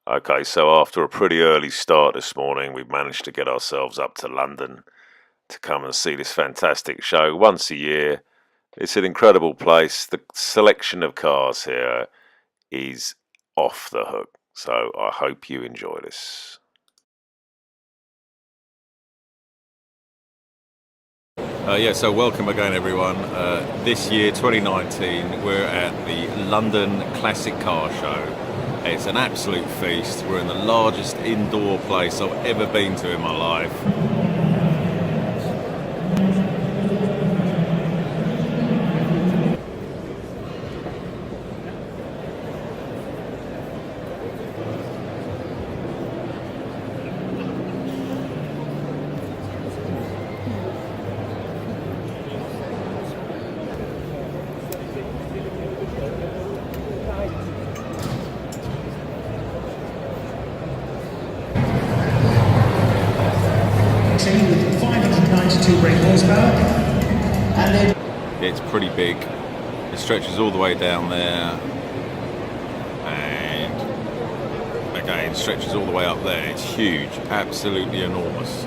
Okay, so after a pretty early start this morning, we've managed to get ourselves up to London to come and see this fantastic show once a year. It's an incredible place. The selection of cars here is off the hook. So I hope you enjoy this. So welcome again, everyone. This year, 2019, we're at the London Classic Car Show. It's an absolute feast. We're in the largest indoor place I've ever been to in my life. With 592 brake horsepower, and then It's pretty big. It stretches all the way down there, and again stretches all the way up there. It's huge, absolutely enormous.